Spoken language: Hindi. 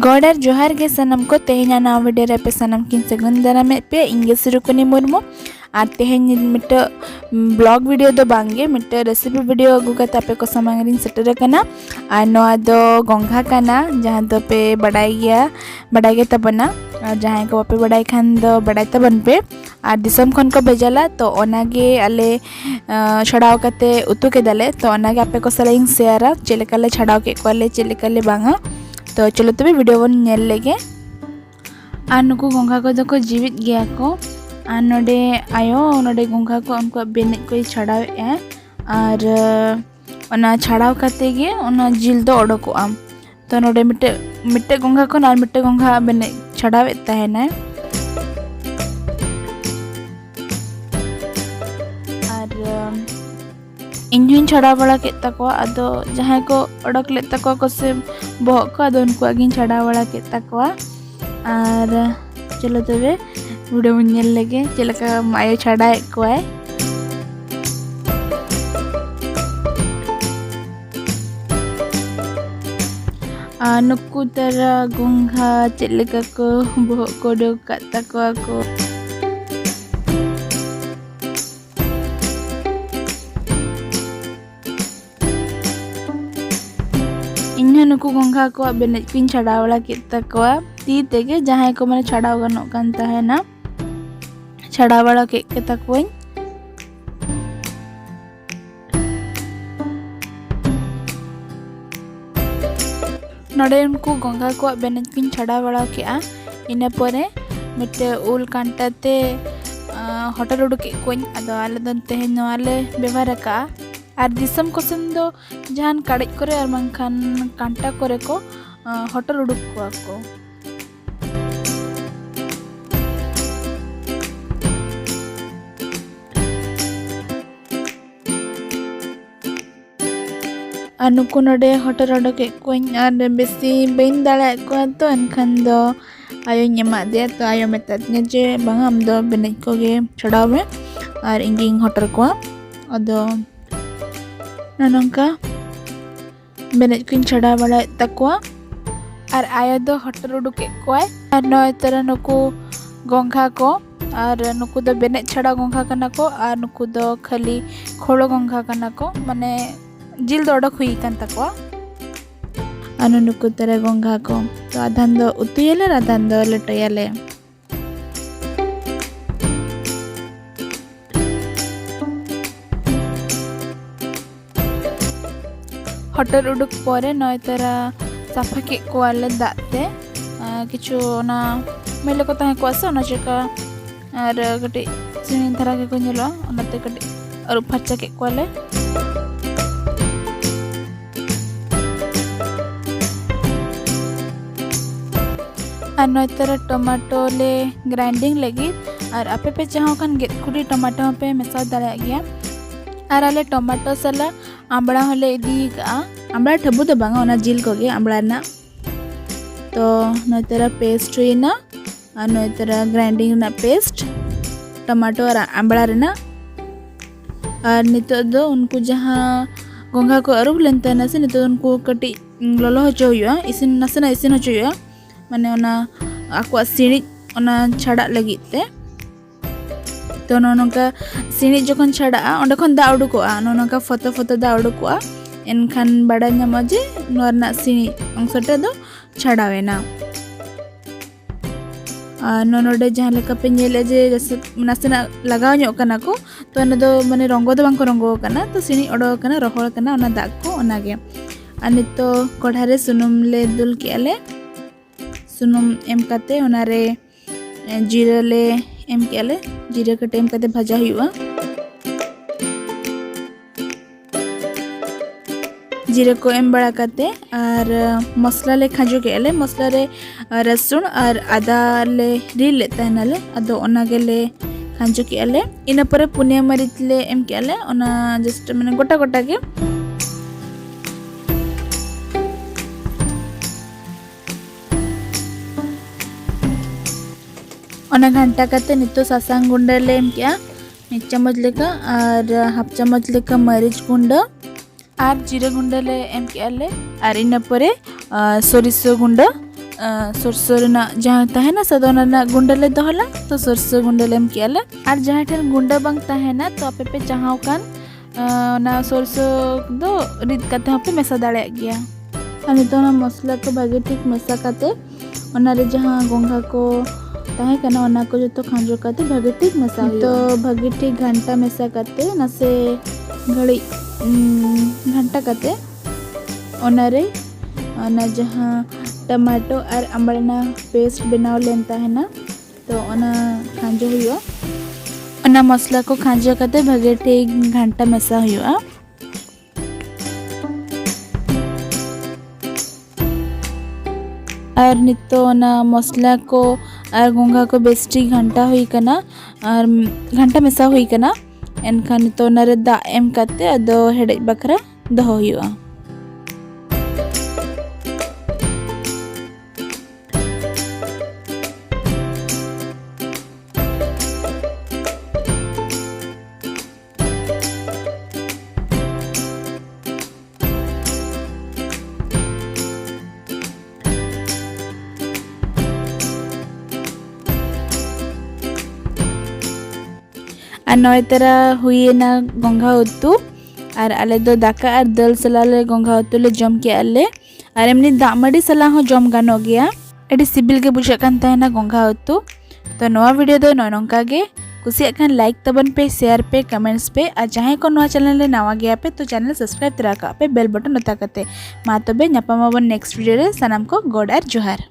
गॉडर जोहार गे सनम को तेहना नवा वीडियो रे पे सनम किन सगुन दारामे पे इंगे सुरुकुनी मुर्मु और तेहन मिट ब्लॉग वीडियो दो बांगे मिट रेसिपी वीडियो अगु कते पे को समांगरिन सेटर कना और नवा दो गोंघा कना जहां दो पे बड़ाई गे तबना और जहां को पे बड़ाई खान दो बड़ाई तबन पे और दिसम खन को भेजला तो ओनागे आले छड़ाव कते उतु के दले तो ओनागे आपे को सलाइंग शेयर चेलेकाले छड़ाव के कोले चेलेकाले बांगा तो चलो तबे वीडियो बन नेल लेगे और नुकु गोंघा को दो को जीवित गया को और नोडे आयो नोडे गोंघा को उनको बेने को छड़ाव ए और ओना छड़ाव कते गे ओना जिल दो ओडको आम तो नोडे मिट्टे गोंघा को और मिट्टे गोंघा बेने छड़ाव एता है ना और इन छड़ा बड़ा के तको अदो जहां को ओडक ले तको को से बहक को अदो उनको आगिन छड़ा बड़ा के तको और चलो तबे वीडियो नेल लेगे चलका मायो छड़ा को है नुकु तरा गोंघा चलका को बहक को दो तको को इन नुकु गोंघा को बेने किन छड़ावला के तको ती तेगे जहां को माने छड़ाव गनो कांता है ना छड़ावला के तको नडे उनको गोंघा को बेने किन छड़ावला के इन परे मिटे उल कांटाते होटल उडके कोइन अदो आले दन तेहे नवाले व्यवहार का और दिसम कोसन दो जहान काड़े करे और मंखान कांटा करे को होटल उडुक को अनुको नडे होटल उडुक कोइन और बेसी बेन दाड़ा को तो अनखान दो आयो ᱧᱮᱢᱟ दे तो आयो मेतादने जे बांगा हम दो बेने को गे छड़ाव में और इंगिंग होटल को अदो ननका बेने किन छड़ा बड़ा तकवा और आयो दो होटल उडुके को और नय तरह नुकु गोंघा को और नुकु दो बेने छड़ा गोंघा कना को और नुकु दो खाली खोलो गोंघा कना को माने जिल दो ओडक हुई कान तकवा अनु नुकु तरह गोंघा को तो आधान दो उतुयले आधान दो लटयले होटल उडुक परे नय तरा साफा के कोआले दाते किछु ना मेले को ताहे कोआसे ओना चेका और गटे सिनी धरा के को नेलो ओनाते गटे और फच्चा के कोआले और नय तरा टमाटो ले ग्राइंडिंग लगी और आपे पे चाहो कान गेट खुडी टमाटो पे मेसा दाड़ा गया और आले टमाटो सला आंबड़ा हले इदी का आंबड़ा ठबु तो बांगा ओना जिल को गे आंबड़ा ना तो नयतरा पेस्ट हुईना और नयतरा ग्राइंडिंग ना पेस्ट टमाटो और आंबड़ा रेना और नितो दो उनको जहां गोंघा को अरुब लेनता ना से नितो उनको कटी ललो हचो हुआ इसिन नसना इसिन हचो हुआ माने ओना आको सिणी ओना छड़ा लगिते तो नोनका सिणी जखन छड़ा ओंडे खन दा उडुकोआ नोनका फतो फतो दा उडुकोआ एनखान बड़ा नाम जे नोरना सिणी अंशटा दो छड़ावेना नोनोडे जहां लेका पे नेले जे जैसे नासेना लगाव ᱧᱚᱜ कना को तो अना दो माने रंगो दो बांको रंगो कना तो सिणी ओडो कना रोहol कना ओना दाग को ओनागे अनि तो कढ़ारे सुनुम ले दुल केले सुनुम एम काते ओनारे जीरा ले एम केले जीरा के टेम कते भाजा हुआ जीरा को एम बड़ा करते और मसला ले खाजो के ले मसला रे रसुन और आदा ले री लेता है नाले अदो ओना के ले खाजो के ले इन पर पुनिया मरीच ले एम के ले ओना जस्ट माने गोटा गोटा के ओना घंटा काते नितो सासांग गुंडा ले एम किया 1 चम्मच लेका और हाफ चम्मच लेका मरीच गुंडा और जीरा गुंडा ले एम किया ले और इना परे सोरिसो गुंडा सरसों जहाँ तहना सदोना गुंडा ले दोहला तो सरसों गुंडा ले एम किया ले और जहाँ ठेन गुंडा बांग तहना तो आपे पे चाहाव कान ना सरसों दो रिद काते पे मेसा दाड़े गया और नितो ना मसला को भागे ठीक मेसा काते ओना रे जहाँ गोंघा को ताहे कना ओना को जो खांजो काते भागे ठीक मेसा तो भागे ठीक घंटा मेसा काते नसे घड़ी घंटा काते ओना रे ओना जहाँ टमाटो और अम्बड़ना पेस्ट बनाव लेन ताहेना तो ओना खांजो हुआ ओना मसला को खांजो काते भागे ठीक घंटा मेसा हुआ और नितो ना मसला को और गोंघा को बेस्टी घंटा हुई कना और घंटा मेसा हुई कना एनखा नितो नरे दा एम काते अदो हेडे बकरा दहो हुआ और नय तरह हुई ना गोंघा उतु और आले दो दाका और दल सला ले गोंघा उतु ले जम के आले और एमनी दाग मडी सला हो जम गानो गया एडी सिबिल के बुझा कान तहना गोंघा उतु तो नवा वीडियो दो नोनका गे कुसिया खान लाइक तबन पे शेयर पे कमेंट्स पे और जहां को नवा चैनल ले नवा गया पे तो चैनल सब्सक्राइब तरा का पे बेल बटन नता करते मा तबे ᱧᱟᱯᱟᱢ ᱟᱵᱚᱱ नेक्स्ट वीडियो रे सनम को गॉड और जोहार।